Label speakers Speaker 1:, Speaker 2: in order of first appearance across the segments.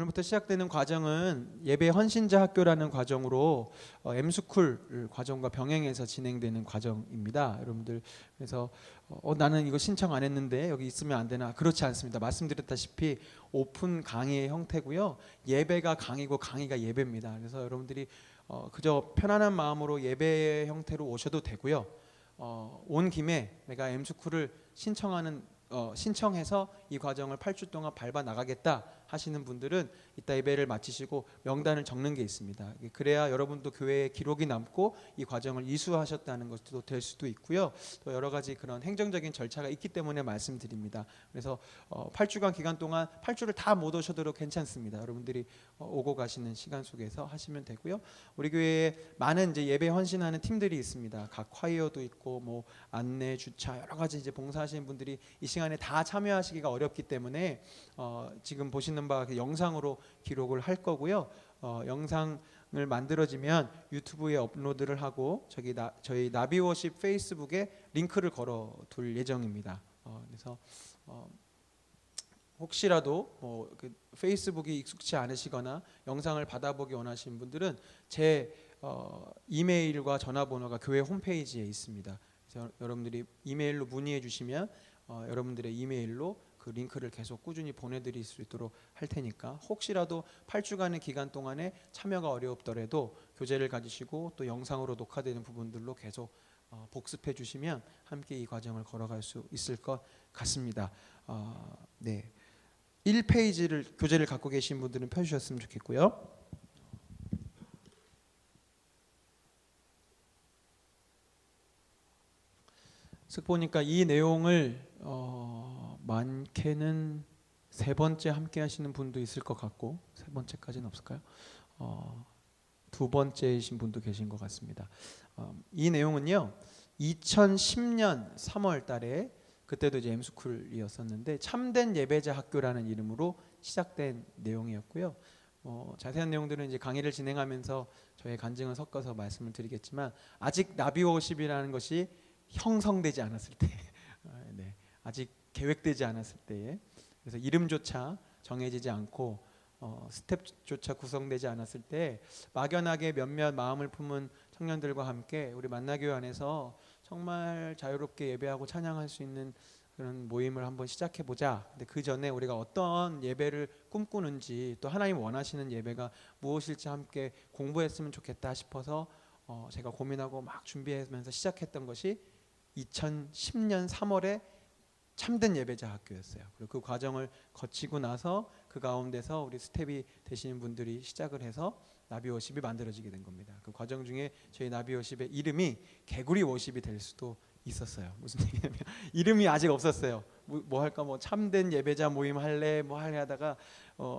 Speaker 1: 오늘부터 시작되는 과정은 예배 헌신자 학교라는 과정으로 M스쿨 과정과 병행해서 진행되는 과정입니다. 여러분들 그래서 나는 이거 신청 안 했는데 여기 있으면 안 되나? 그렇지 않습니다. 말씀드렸다시피 오픈 강의의 형태고요. 예배가 강의고 강의가 예배입니다. 그래서 여러분들이 그저 편안한 마음으로 예배의 형태로 오셔도 되고요. 온 김에 내가 M스쿨을 신청해서 이 과정을 8주 동안 밟아 나가겠다 하시는 분들은 이따 예배를 마치시고 명단을 적는 게 있습니다. 그래야 여러분도 교회에 기록이 남고 이 과정을 이수하셨다는 것도 될 수도 있고요. 또 여러 가지 그런 행정적인 절차가 있기 때문에 말씀드립니다. 그래서 8주간 기간 동안 8주를 다 못 오셔도 괜찮습니다. 여러분들이 오고 가시는 시간 속에서 하시면 되고요. 우리 교회에 많은 이제 예배 헌신하는 팀들이 있습니다. 각 콰이어도 있고 뭐 안내, 주차 여러 가지 이제 봉사하시는 분들이 이 시간에 다 참여하시기가 어렵기 때문에 지금 보시는 바와 영상으로 기록을 할 거고요. 영상을 만들어지면 유튜브에 업로드를 하고 저희 나비워십 페이스북에 링크를 걸어 둘 예정입니다. 그래서 혹시라도 그 페이스북이 익숙치 않으시거나 영상을 받아보기 원하시는 분들은 제 이메일과 전화번호가 교회 홈페이지에 있습니다. 그래서 여러분들이 이메일로 문의해 주시면 여러분들의 이메일로 그 링크를 계속 꾸준히 보내드릴 수 있도록 할 테니까 혹시라도 8주간의 기간 동안에 참여가 어렵더라도 교재를 가지시고 또 영상으로 녹화되는 부분들로 계속 복습해 주시면 함께 이 과정을 걸어갈 수 있을 것 같습니다. 네, 1페이지를 교재를 갖고 계신 분들은 펴주셨으면 좋겠고요. 쓱 보니까 이 내용을 많게는 세 번째 함께 하시는 분도 있을 것 같고 세 번째까지는 없을까요? 두 번째이신 분도 계신 것 같습니다. 이 내용은요 2010년 3월 달에 그때도 이제 M스쿨이었었는데 참된 예배자 학교라는 이름으로 시작된 내용이었고요. 자세한 내용들은 이제 강의를 진행하면서 저의 간증을 섞어서 말씀을 드리겠지만 아직 나비워십이라는 것이 형성되지 않았을 때, 네, 아직 계획되지 않았을 때에 그래서 이름조차 정해지지 않고 스텝조차 구성되지 않았을 때 막연하게 몇몇 마음을 품은 청년들과 함께 우리 만나교회 안에서 정말 자유롭게 예배하고 찬양할 수 있는 그런 모임을 한번 시작해 보자. 근데 그 전에 우리가 어떤 예배를 꿈꾸는지 또 하나님 원하시는 예배가 무엇일지 함께 공부했으면 좋겠다 싶어서 제가 고민하고 막 준비하면서 시작했던 것이 2010년 3월에 참된 예배자 학교였어요. 그리고 그 과정을 거치고 나서 그 가운데서 우리 스텝이 되시는 분들이 시작을 해서 나비워십이 만들어지게 된 겁니다. 그 과정 중에 저희 나비워십의 이름이 개구리 워십이 될 수도 있었어요. 무슨 얘기냐면 이름이 아직 없었어요. 뭐 할까 뭐 참된 예배자 모임 할래 뭐 할래 하다가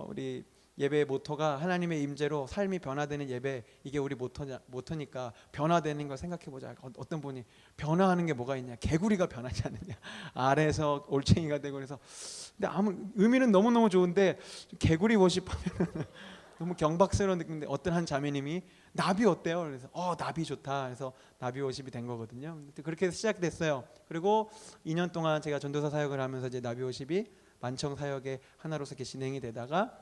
Speaker 1: 우리 예배의 모토가 하나님의 임재로 삶이 변화되는 예배, 이게 우리 모토니까 변화되는 걸 생각해보자. 어떤 분이 변화하는 게 뭐가 있냐, 개구리가 변하지 않느냐, 아래에서 올챙이가 되고. 그래서 근데 아무 의미는 너무너무 좋은데 개구리 워십하면 너무 경박스러운 느낌인데 어떤 한 자매님이 나비 어때요? 그래서 나비 좋다. 그래서 나비 워십이 된 거거든요. 그렇게 해서 시작됐어요. 그리고 2년 동안 제가 전도사 사역을 하면서 이제 나비 워십이 만청 사역의 하나로서 이렇게 진행이 되다가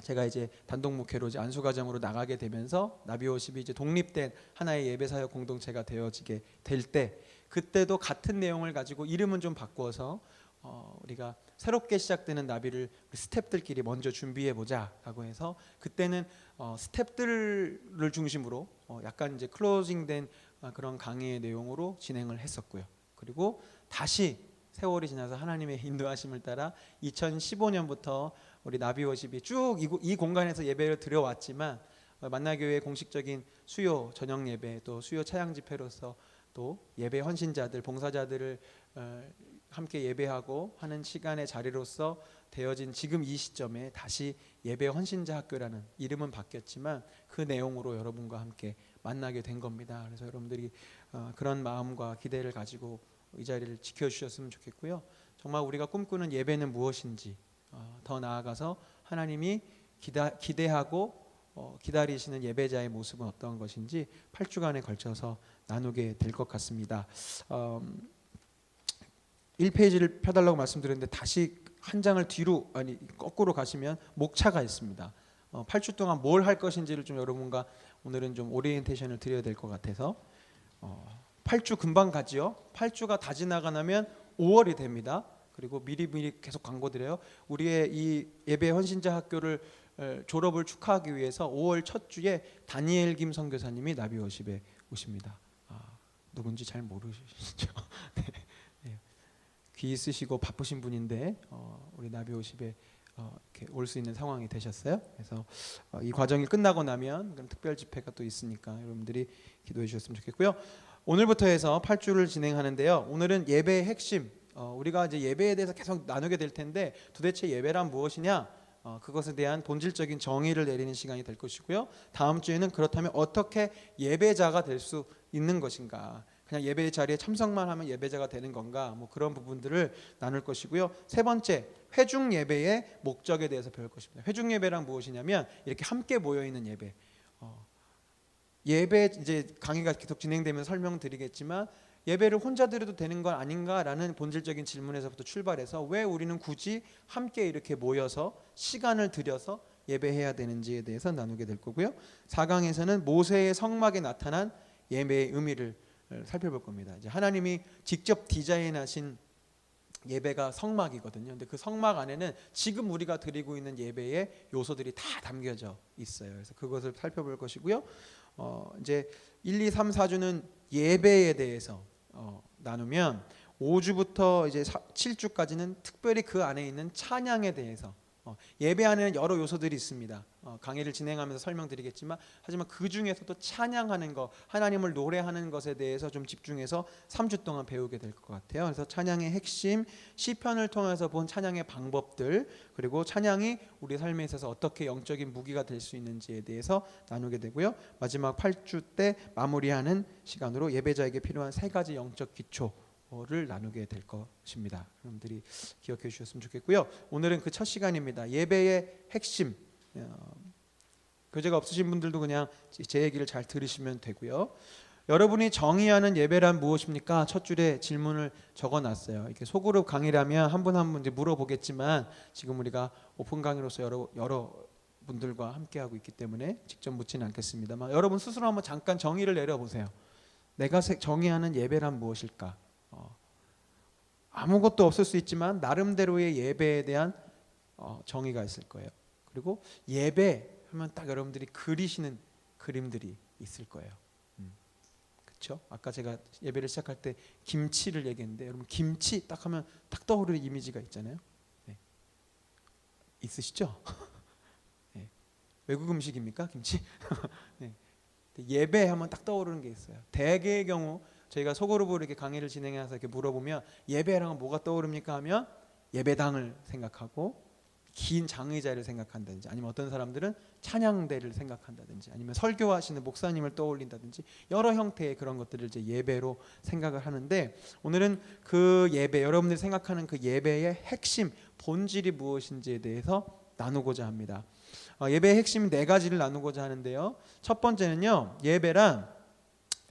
Speaker 1: 제가 이제 단독 목회로 이제 안수과정으로 나가게 되면서 나비워십이 이제 독립된 하나의 예배사역 공동체가 되어지게 될 때, 그때도 같은 내용을 가지고 이름은 좀 바꾸어서 우리가 새롭게 시작되는 나비를 스탭들끼리 먼저 준비해 보자라고 해서 그때는 스탭들을 중심으로 약간 이제 클로징된 그런 강의의 내용으로 진행을 했었고요. 그리고 다시 세월이 지나서 하나님의 인도하심을 따라 2015년부터 우리 나비워십이 쭉 이 공간에서 예배를 드려왔지만 만나교회의 공식적인 수요 저녁 예배 또 수요 차양 집회로서 또 예배 헌신자들 봉사자들을 함께 예배하고 하는 시간의 자리로서 되어진 지금 이 시점에 다시 예배 헌신자 학교라는 이름은 바뀌었지만 그 내용으로 여러분과 함께 만나게 된 겁니다. 그래서 여러분들이 그런 마음과 기대를 가지고 이 자리를 지켜주셨으면 좋겠고요. 정말 우리가 꿈꾸는 예배는 무엇인지 더 나아가서 하나님이 기대하고 기다리시는 예배자의 모습은 어떤 것인지 8주간에 걸쳐서 나누게 될 것 같습니다. 1페이지를 펴달라고 말씀드렸는데 다시 한 장을 뒤로 아니 거꾸로 가시면 목차가 있습니다. 8주 동안 뭘 할 것인지를 좀 여러분과 오늘은 좀 오리엔테이션을 드려야 될 것 같아서 8주 금방 가지요. 8주가 다 지나가 나면 5월이 됩니다. 그리고 미리 계속 광고 드려요. 우리의 이 예배 헌신자 학교를 졸업을 축하하기 위해서 5월 첫 주에 다니엘 김 선교사님이 나비워십에 오십니다. 누군지 잘 모르시죠? 네. 네. 귀 있으시고 바쁘신 분인데 우리 나비워십에 이렇게 올 수 있는 상황이 되셨어요. 그래서 이 과정이 끝나고 나면 그럼 특별 집회가 또 있으니까 여러분들이 기도해 주셨으면 좋겠고요. 오늘부터 해서 8주를 진행하는데요. 오늘은 예배의 핵심, 우리가 이제 예배에 대해서 계속 나누게 될 텐데 도대체 예배란 무엇이냐? 그것에 대한 본질적인 정의를 내리는 시간이 될 것이고요. 다음 주에는 그렇다면 어떻게 예배자가 될 수 있는 것인가? 그냥 예배 자리에 참석만 하면 예배자가 되는 건가? 뭐 그런 부분들을 나눌 것이고요. 세 번째, 회중 예배의 목적에 대해서 배울 것입니다. 회중 예배란 무엇이냐면 이렇게 함께 모여 있는 예배. 예배 이제 강의가 계속 진행되면서 설명드리겠지만 예배를 혼자 드려도 되는 건 아닌가라는 본질적인 질문에서부터 출발해서 왜 우리는 굳이 함께 이렇게 모여서 시간을 들여서 예배해야 되는지에 대해서 나누게 될 거고요. 4강에서는 모세의 성막에 나타난 예배의 의미를 살펴볼 겁니다. 이제 하나님이 직접 디자인하신 예배가 성막이거든요. 근데 그 성막 안에는 지금 우리가 드리고 있는 예배의 요소들이 다 담겨져 있어요. 그래서 그것을 살펴볼 것이고요. 이제 1, 2, 3, 4주는 예배에 대해서 나누면 5주부터 이제 7주까지는 특별히 그 안에 있는 찬양에 대해서 예배 안에는 여러 요소들이 있습니다. 강의를 진행하면서 설명드리겠지만 하지만 그 중에서도 찬양하는 것, 하나님을 노래하는 것에 대해서 좀 집중해서 3주 동안 배우게 될 것 같아요. 그래서 찬양의 핵심, 시편을 통해서 본 찬양의 방법들, 그리고 찬양이 우리 삶에 있어서 어떻게 영적인 무기가 될 수 있는지에 대해서 나누게 되고요. 마지막 8주 때 마무리하는 시간으로 예배자에게 필요한 3가지 영적 기초를 나누게 될 것입니다. 여러분들이 기억해 주셨으면 좋겠고요. 오늘은 그 첫 시간입니다. 예배의 핵심. 교재가 없으신 분들도 그냥 제 얘기를 잘 들으시면 되고요. 여러분이 정의하는 예배란 무엇입니까? 첫 줄에 질문을 적어놨어요. 이렇게 소그룹 강의라면 한 분 한 분 이제 물어보겠지만 지금 우리가 오픈 강의로서 여러 분들과 함께하고 있기 때문에 직접 묻지는 않겠습니다만 여러분 스스로 한번 잠깐 정의를 내려보세요. 내가 정의하는 예배란 무엇일까? 아무것도 없을 수 있지만 나름대로의 예배에 대한 정의가 있을 거예요. 그리고 예배 하면 딱 여러분들이 그리시는 그림들이 있을 거예요. 그렇죠? 아까 제가 예배를 시작할 때 김치를 얘기했는데 여러분 김치 딱 하면 딱 떠오르는 이미지가 있잖아요. 네. 있으시죠? 네. 외국 음식입니까? 김치? 네. 예배하면 딱 떠오르는 게 있어요. 대개의 경우 저희가 소그룹으로 이렇게 강의를 진행해서 이렇게 물어보면 예배랑 뭐가 떠오릅니까 하면 예배당을 생각하고 긴 장의자를 생각한다든지 아니면 어떤 사람들은 찬양대를 생각한다든지 아니면 설교하시는 목사님을 떠올린다든지 여러 형태의 그런 것들을 이제 예배로 생각을 하는데 오늘은 그 예배 여러분들이 생각하는 그 예배의 핵심 본질이 무엇인지에 대해서 나누고자 합니다. 예배의 핵심 4가지를 나누고자 하는데요. 첫 번째는요. 예배란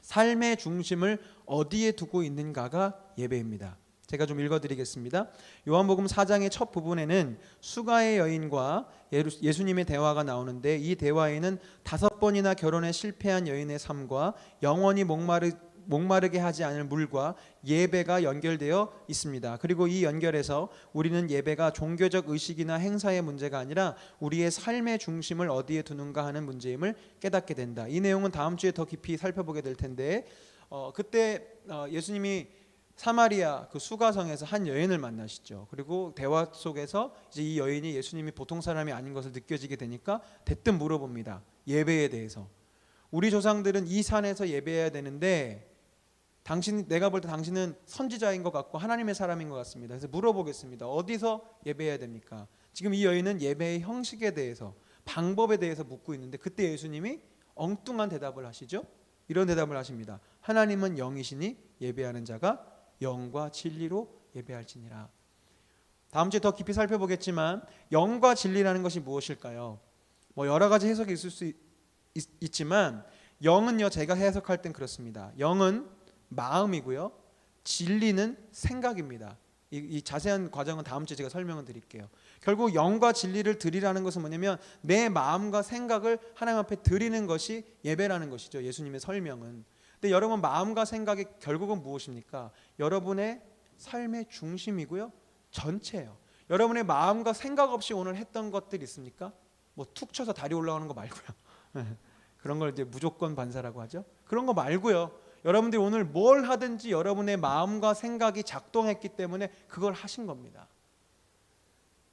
Speaker 1: 삶의 중심을 어디에 두고 있는가가 예배입니다. 제가 좀 읽어드리겠습니다. 요한복음 4장의 첫 부분에는 수가의 여인과 예수님의 대화가 나오는데 이 대화에는 5번이나 결혼에 실패한 여인의 삶과 영원히 목마르게 하지 않을 물과 예배가 연결되어 있습니다. 그리고 이 연결에서 우리는 예배가 종교적 의식이나 행사의 문제가 아니라 우리의 삶의 중심을 어디에 두는가 하는 문제임을 깨닫게 된다. 이 내용은 다음 주에 더 깊이 살펴보게 될 텐데 그때 예수님이 사마리아 그 수가성에서 한 여인을 만나시죠. 그리고 대화 속에서 이제 이 여인이 예수님이 보통 사람이 아닌 것을 느껴지게 되니까 대뜸 물어봅니다. 예배에 대해서. 우리 조상들은 이 산에서 예배해야 되는데 내가 볼 때 당신은 선지자인 것 같고 하나님의 사람인 것 같습니다. 그래서 물어보겠습니다. 어디서 예배해야 됩니까? 지금 이 여인은 예배의 형식에 대해서 방법에 대해서 묻고 있는데 그때 예수님이 엉뚱한 대답을 하시죠. 이런 대답을 하십니다. 하나님은 영이시니 예배하는 자가 영과 진리로 예배할지니라. 다음 주에 더 깊이 살펴보겠지만 영과 진리라는 것이 무엇일까요? 뭐 여러 가지 해석이 있을 수 있지만 영은요 제가 해석할 땐 그렇습니다. 영은 마음이고요. 진리는 생각입니다. 이 자세한 과정은 다음 주에 제가 설명을 드릴게요. 결국 영과 진리를 드리라는 것은 뭐냐면 내 마음과 생각을 하나님 앞에 드리는 것이 예배라는 것이죠. 예수님의 설명은. 근데 여러분 마음과 생각이 결국은 무엇입니까? 여러분의 삶의 중심이고요. 전체예요. 여러분의 마음과 생각 없이 오늘 했던 것들 있습니까? 뭐 툭 쳐서 다리 올라가는 거 말고요. 그런 걸 이제 무조건 반사라고 하죠. 그런 거 말고요. 여러분들이 오늘 뭘 하든지 여러분의 마음과 생각이 작동했기 때문에 그걸 하신 겁니다.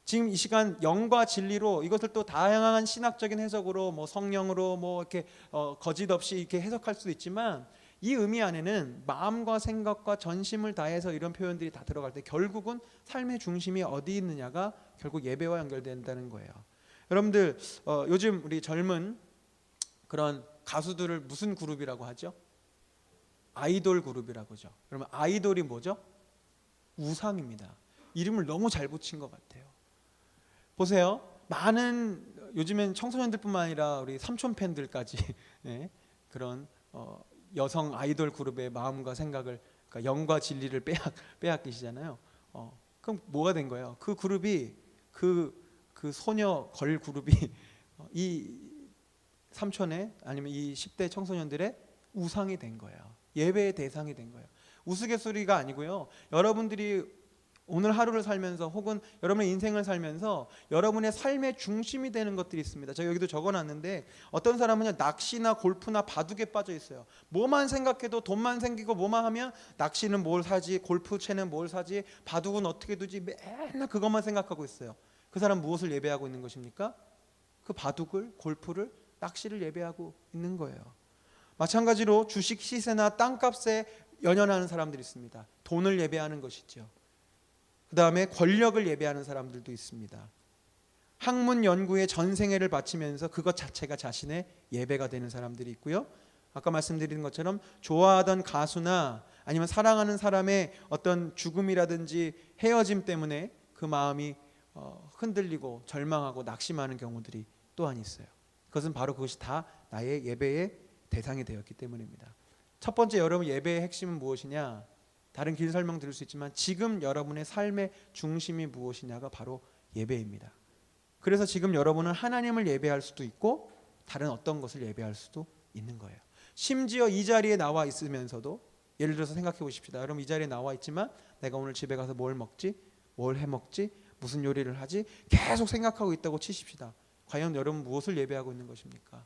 Speaker 1: 지금 이 시간 영과 진리로 이것을 또 다양한 신학적인 해석으로 뭐 성령으로 뭐 이렇게 거짓 없이 이렇게 해석할 수도 있지만 이 의미 안에는 마음과 생각과 전심을 다해서 이런 표현들이 다 들어갈 때 결국은 삶의 중심이 어디 있느냐가 결국 예배와 연결된다는 거예요. 여러분들 요즘 우리 젊은 그런 가수들을 무슨 그룹이라고 하죠? 아이돌 그룹이라고 하죠. 그러면 아이돌이 뭐죠? 우상입니다. 이름을 너무 잘 붙인 것 같아요. 보세요. 많은 요즘엔 청소년들뿐만 아니라 우리 삼촌 팬들까지 네, 그런 여성 아이돌 그룹의 마음과 생각을 그러니까 영과 진리를 빼앗기시잖아요. 그럼 뭐가 된 거예요? 그 그룹이 그 소녀 걸 그룹이 이 삼촌의 아니면 이 10대 청소년들의 우상이 된 거예요. 예배의 대상이 된 거예요. 우스갯소리가 아니고요. 여러분들이 오늘 하루를 살면서 혹은 여러분의 인생을 살면서 여러분의 삶의 중심이 되는 것들이 있습니다. 제가 여기도 적어놨는데 어떤 사람은 낚시나 골프나 바둑에 빠져 있어요. 뭐만 생각해도 돈만 생기고 뭐만 하면 낚시는 뭘 사지, 골프채는 뭘 사지, 바둑은 어떻게 두지 맨날 그것만 생각하고 있어요. 그 사람 무엇을 예배하고 있는 것입니까? 그 바둑을, 골프를, 낚시를 예배하고 있는 거예요. 마찬가지로 주식 시세나 땅값에 연연하는 사람들이 있습니다. 돈을 예배하는 것이죠. 그 다음에 권력을 예배하는 사람들도 있습니다. 학문 연구에 전생애를 바치면서 그것 자체가 자신의 예배가 되는 사람들이 있고요. 아까 말씀드린 것처럼 좋아하던 가수나 아니면 사랑하는 사람의 어떤 죽음이라든지 헤어짐 때문에 그 마음이 흔들리고 절망하고 낙심하는 경우들이 또한 있어요. 그것은 바로 그것이 다 나의 예배의 대상이 되었기 때문입니다. 첫 번째 여러분 예배의 핵심은 무엇이냐? 다른 긴 설명 드릴 수 있지만 지금 여러분의 삶의 중심이 무엇이냐가 바로 예배입니다. 그래서 지금 여러분은 하나님을 예배할 수도 있고 다른 어떤 것을 예배할 수도 있는 거예요. 심지어 이 자리에 나와 있으면서도 예를 들어서 생각해 보십시다. 여러분 이 자리에 나와 있지만 내가 오늘 집에 가서 뭘 먹지? 뭘 해 먹지? 무슨 요리를 하지? 계속 생각하고 있다고 치십시다. 과연 여러분 무엇을 예배하고 있는 것입니까?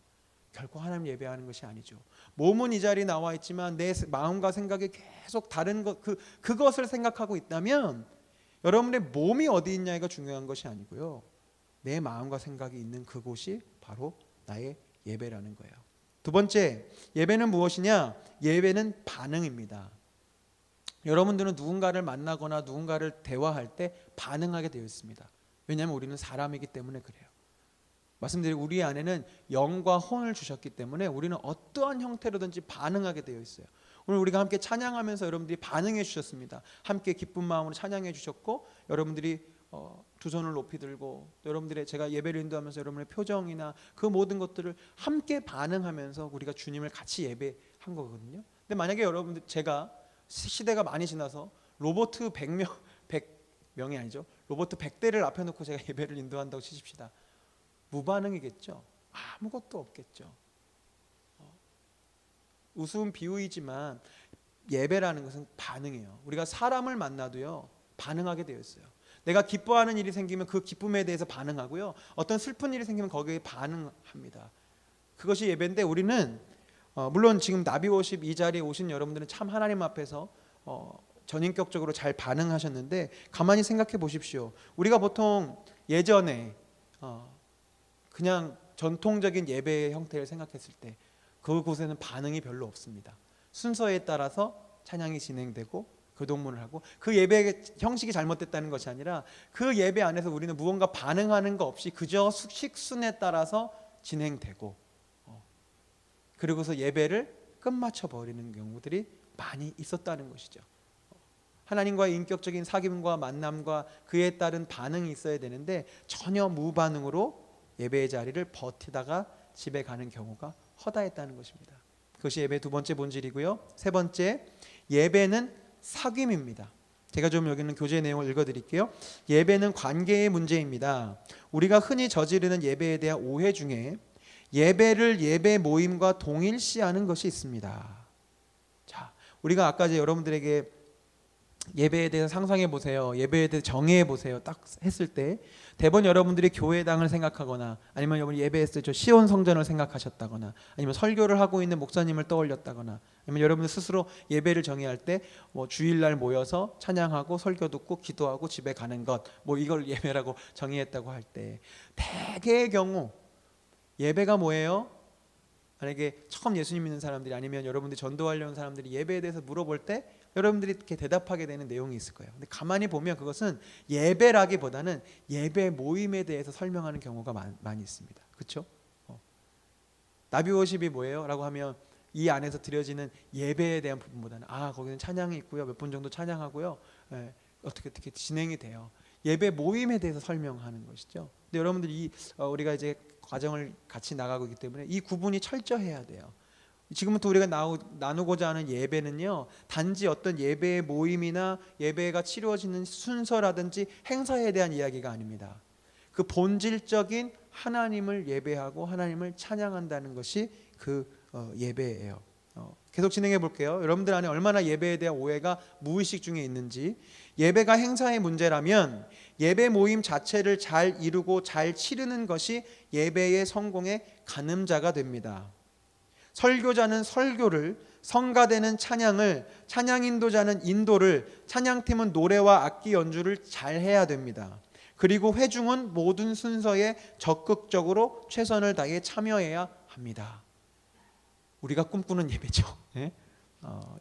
Speaker 1: 결코 하나님 예배하는 것이 아니죠. 몸은 이 자리에 나와 있지만 내 마음과 생각이 계속 다른 것 그것을 생각하고 있다면 여러분의 몸이 어디 있냐가 중요한 것이 아니고요. 내 마음과 생각이 있는 그곳이 바로 나의 예배라는 거예요. 두 번째, 예배는 무엇이냐? 예배는 반응입니다. 여러분들은 누군가를 만나거나 누군가를 대화할 때 반응하게 되어 있습니다. 왜냐하면 우리는 사람이기 때문에 그래요. 말씀드리고 우리 안에는 영과 혼을 주셨기 때문에 우리는 어떠한 형태로든지 반응하게 되어 있어요. 오늘 우리가 함께 찬양하면서 여러분들이 반응해 주셨습니다. 함께 기쁜 마음으로 찬양해 주셨고 여러분들이 두 손을 높이 들고 여러분들의 제가 예배를 인도하면서 여러분의 표정이나 그 모든 것들을 함께 반응하면서 우리가 주님을 같이 예배한 거거든요. 근데 만약에 여러분들 제가 시대가 많이 지나서 로봇 100명이 아니죠. 로봇 100대를 앞에 놓고 제가 예배를 인도한다고 치십시다. 무반응이겠죠. 아무것도 없겠죠. 우스운 비유이지만 예배라는 것은 반응이에요. 우리가 사람을 만나도요 반응하게 되어 있어요. 내가 기뻐하는 일이 생기면 그 기쁨에 대해서 반응하고요. 어떤 슬픈 일이 생기면 거기에 반응합니다. 그것이 예배인데 우리는 물론 지금 나비워십 이 자리에 오신 여러분들은 참 하나님 앞에서 전인격적으로 잘 반응하셨는데 가만히 생각해 보십시오. 우리가 보통 예전에 그냥 전통적인 예배의 형태를 생각했을 때 그곳에는 반응이 별로 없습니다. 순서에 따라서 찬양이 진행되고 교동문을 하고 그 예배의 형식이 잘못됐다는 것이 아니라 그 예배 안에서 우리는 무언가 반응하는 거 없이 그저 식순에 따라서 진행되고 그리고서 예배를 끝마쳐 버리는 경우들이 많이 있었다는 것이죠. 하나님과의 인격적인 사귐과 만남과 그에 따른 반응이 있어야 되는데 전혀 무반응으로 예배의 자리를 버티다가 집에 가는 경우가 허다했다는 것입니다. 그것이 예배의 두 번째 본질이고요. 세 번째, 예배는 사귐입니다. 제가 좀 여기 있는 교재 내용을 읽어드릴게요. 예배는 관계의 문제입니다. 우리가 흔히 저지르는 예배에 대한 오해 중에 예배를 예배 모임과 동일시하는 것이 있습니다. 자, 우리가 아까 이제 여러분들에게 예배에 대해서 상상해 보세요. 예배에 대해서 정의해 보세요. 딱 했을 때 대부분 여러분들이 교회당을 생각하거나 아니면 여러분 예배했을 때 저 시온 성전을 생각하셨다거나 아니면 설교를 하고 있는 목사님을 떠올렸다거나 아니면 여러분들 스스로 예배를 정의할 때 뭐 주일날 모여서 찬양하고 설교 듣고 기도하고 집에 가는 것 뭐 이걸 예배라고 정의했다고 할 때 대개의 경우 예배가 뭐예요? 만약에 처음 예수님 믿는 사람들이 아니면 여러분들이 전도하려는 사람들이 예배에 대해서 물어볼 때 여러분들이 이렇게 대답하게 되는 내용이 있을 거예요. 근데 가만히 보면 그것은 예배라기보다는 예배 모임에 대해서 설명하는 경우가 많이 있습니다. 그렇죠? 나비워십이 뭐예요? 라고 하면 이 안에서 드려지는 예배에 대한 부분보다는 거기는 찬양이 있고요. 몇 분 정도 찬양하고요. 어떻게 진행이 돼요. 예배 모임에 대해서 설명하는 것이죠. 근데 여러분들이 우리가 이제 과정을 같이 나가고 있기 때문에 이 구분이 철저해야 돼요. 지금부터 우리가 나누고자 하는 예배는요, 단지 어떤 예배의 모임이나 예배가 치루어지는 순서라든지 행사에 대한 이야기가 아닙니다. 그 본질적인 하나님을 예배하고 하나님을 찬양한다는 것이 그 예배예요. 계속 진행해 볼게요. 여러분들 안에 얼마나 예배에 대한 오해가 무의식 중에 있는지. 예배가 행사의 문제라면 예배 모임 자체를 잘 이루고 잘 치르는 것이 예배의 성공의 가늠자가 됩니다. 설교자는 설교를, 성가대는 찬양을, 찬양 인도자는 인도를, 찬양팀은 노래와 악기 연주를 잘 해야 됩니다. 그리고 회중은 모든 순서에 적극적으로 최선을 다해 참여해야 합니다. 우리가 꿈꾸는 예배죠. 예?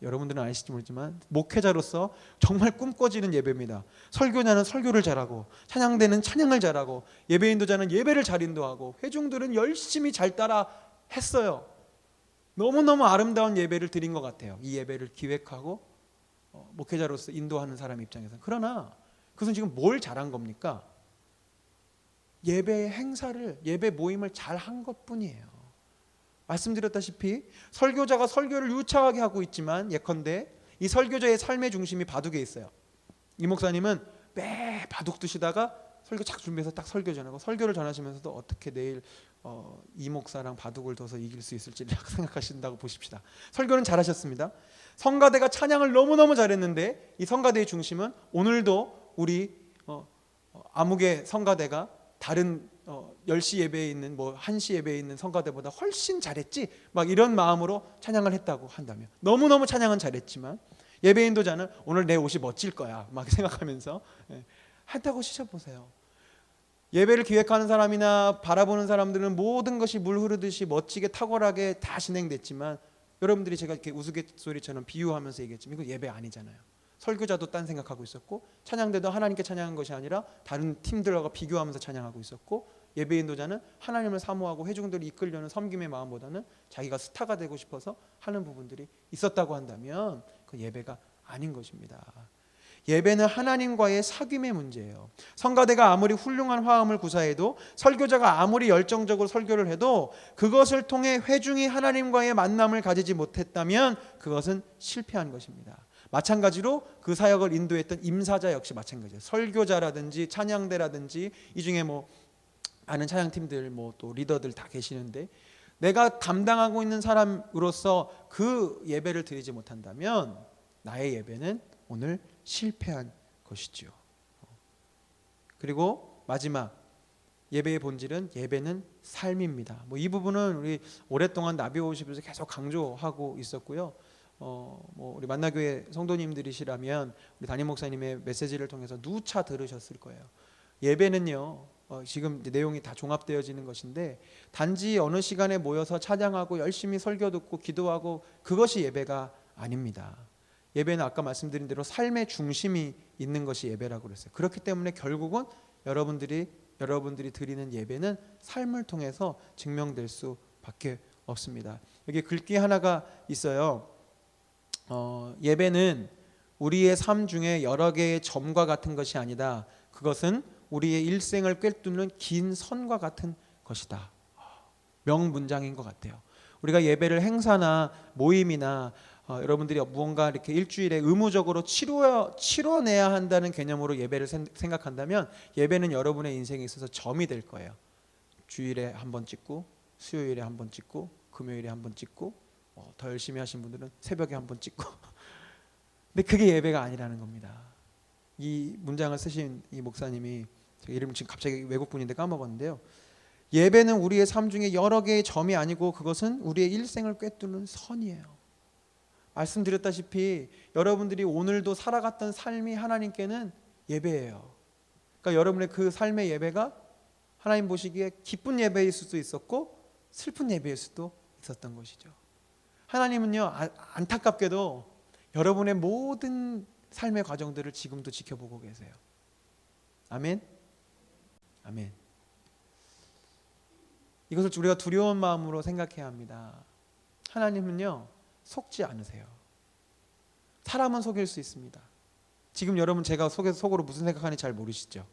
Speaker 1: 여러분들은 아실지 모르지만 목회자로서 정말 꿈꿔지는 예배입니다. 설교자는 설교를 잘하고 찬양대는 찬양을 잘하고 예배 인도자는 예배를 잘 인도하고 회중들은 열심히 잘 따라 했어요. 너무너무 아름다운 예배를 드린 것 같아요. 이 예배를 기획하고 목회자로서 인도하는 사람 입장에서. 그러나 그것은 지금 뭘 잘한 겁니까? 예배의 행사를, 예배 모임을 잘한 것뿐이에요. 말씀드렸다시피 설교자가 설교를 유창하게 하고 있지만 예컨대 이 설교자의 삶의 중심이 바둑에 있어요. 이 목사님은 매 바둑 두시다가 설교 착 준비해서 딱 설교 전하고 설교를 전하시면서도 어떻게 내일 이 목사랑 바둑을 둬서 이길 수 있을지를 생각하신다고 보십시다. 설교는 잘하셨습니다. 성가대가 찬양을 너무너무 잘했는데 이 성가대의 중심은 오늘도 우리 아무개 성가대가 다른 10시 예배에 있는 1시 예배에 있는 성가대보다 훨씬 잘했지 막 이런 마음으로 찬양을 했다고 한다면 너무너무 찬양은 잘했지만 예배 인도자는 오늘 내 옷이 멋질 거야 막 생각하면서 했다고 시켜보세요. 예배를 기획하는 사람이나 바라보는 사람들은 모든 것이 물 흐르듯이 멋지게 탁월하게 다 진행됐지만 여러분들이 제가 이렇게 우스갯소리처럼 비유하면서 얘기했지만 이거 예배 아니잖아요. 설교자도 딴 생각하고 있었고 찬양대도 하나님께 찬양한 것이 아니라 다른 팀들과 비교하면서 찬양하고 있었고 예배 인도자는 하나님을 사모하고 회중들을 이끌려는 섬김의 마음보다는 자기가 스타가 되고 싶어서 하는 부분들이 있었다고 한다면 그 예배가 아닌 것입니다. 예배는 하나님과의 사귐의 문제예요. 성가대가 아무리 훌륭한 화음을 구사해도 설교자가 아무리 열정적으로 설교를 해도 그것을 통해 회중이 하나님과의 만남을 가지지 못했다면 그것은 실패한 것입니다. 마찬가지로 그 사역을 인도했던 임사자 역시 마찬가지예요. 설교자라든지 찬양대라든지 이 중에 아는 찬양팀들 또 리더들 다 계시는데 내가 담당하고 있는 사람으로서 그 예배를 드리지 못한다면 나의 예배는 오늘 실패한 것이지요. 그리고 마지막 예배의 본질은 예배는 삶입니다. 이 부분은 우리 오랫동안 나비오십에서 계속 강조하고 있었고요. 우리 만나교회 성도님들이시라면 우리 담임 목사님의 메시지를 통해서 누차 들으셨을 거예요. 예배는요. 지금 내용이 다 종합되어지는 것인데 단지 어느 시간에 모여서 찬양하고 열심히 설교 듣고 기도하고 그것이 예배가 아닙니다. 예배는 아까 말씀드린 대로 삶의 중심이 있는 것이 예배라고 그랬어요. 그렇기 때문에 결국은 여러분들이 드리는 예배는 삶을 통해서 증명될 수밖에 없습니다. 여기 글귀 하나가 있어요. 예배는 우리의 삶 중에 여러 개의 점과 같은 것이 아니다. 그것은 우리의 일생을 꿰뚫는 긴 선과 같은 것이다. 명문장인 것 같아요. 우리가 예배를 행사나 모임이나 여러분들이 무언가 이렇게 일주일에 의무적으로 치러내야 한다는 개념으로 예배를 생각한다면 예배는 여러분의 인생에 있어서 점이 될 거예요. 주일에 한 번 찍고 수요일에 한 번 찍고 금요일에 한 번 찍고 더 열심히 하신 분들은 새벽에 한 번 찍고 근데 그게 예배가 아니라는 겁니다. 이 문장을 쓰신 이 목사님이 제가 이름 지금 갑자기 외국분인데 까먹었는데요. 예배는 우리의 삶 중에 여러 개의 점이 아니고 그것은 우리의 일생을 꿰뚫는 선이에요. 말씀드렸다시피 여러분들이 오늘도 살아갔던 삶이 하나님께는 예배예요. 그러니까 여러분의 그 삶의 예배가 하나님 보시기에 기쁜 예배일 수도 있었고 슬픈 예배일 수도 있었던 것이죠. 하나님은요, 안타깝게도 여러분의 모든 삶의 과정들을 지금도 지켜보고 계세요. 아멘. 아멘. 이것을 우리가 두려운 마음으로 생각해야 합니다. 하나님은요, 속지 않으세요. 사람은 속일 수 있습니다. 지금 여러분 제가 속으로 무슨 생각하는지 잘 모르시죠?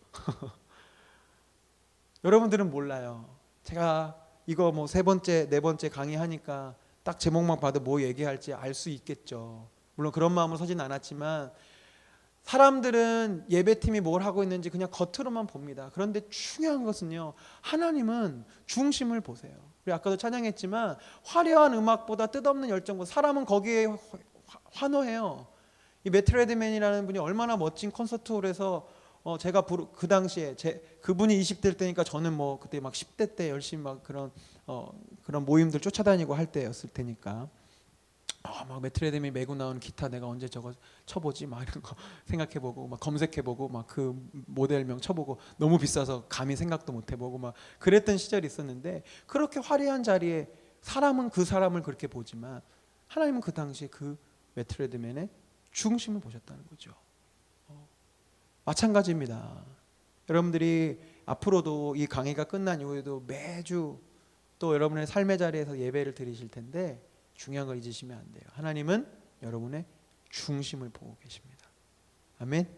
Speaker 1: 여러분들은 몰라요. 제가 이거 뭐 3번째, 4번째 강의하니까 딱 제목만 봐도 뭐 얘기할지 알 수 있겠죠. 물론 그런 마음으로 서진 않았지만 사람들은 예배팀이 뭘 하고 있는지 그냥 겉으로만 봅니다. 그런데 중요한 것은요, 하나님은 중심을 보세요. 우리 아까도 찬양했지만 화려한 음악보다 뜻없는 열정보다 사람은 거기에 환호해요. 이 매트 레드맨이라는 분이 얼마나 멋진 콘서트홀에서 제가 그 당시에 그분이 20대 때니까 저는 뭐 그때 막 10대 때 열심히 막 그런 모임들 쫓아다니고 할 때였을 테니까 막 매트 레드맨이 메고 나온 기타 내가 언제 저거 쳐보지 막 이런 거 생각해보고 막 검색해보고 막 그 모델명 쳐보고 너무 비싸서 감히 생각도 못해보고 막 그랬던 시절이 있었는데 그렇게 화려한 자리에 사람은 그 사람을 그렇게 보지만 하나님은 그 당시에 그 매트 레드맨의 중심을 보셨다는 거죠. 마찬가지입니다. 여러분들이 앞으로도 이 강의가 끝난 이후에도 매주 또 여러분의 삶의 자리에서 예배를 드리실 텐데 중요한 걸 잊으시면 안 돼요. 하나님은 여러분의 중심을 보고 계십니다. 아멘.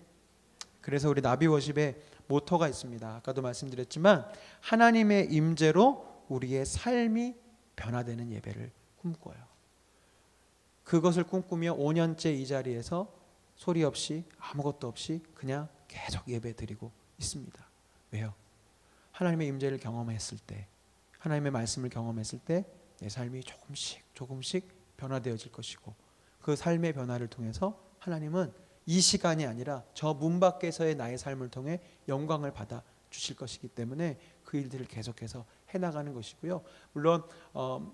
Speaker 1: 그래서 우리 나비워십에 모토가 있습니다. 아까도 말씀드렸지만 하나님의 임재로 우리의 삶이 변화되는 예배를 꿈꿔요. 그것을 꿈꾸며 5년째 이 자리에서 소리 없이 아무것도 없이 그냥 계속 예배 드리고 있습니다. 왜요? 하나님의 임재를 경험했을 때, 하나님의 말씀을 경험했을 때 내 삶이 조금씩 변화되어질 것이고 그 삶의 변화를 통해서 하나님은 이 시간이 아니라 저 문 밖에서의 나의 삶을 통해 영광을 받아 주실 것이기 때문에 그 일들을 계속해서 해나가는 것이고요. 물론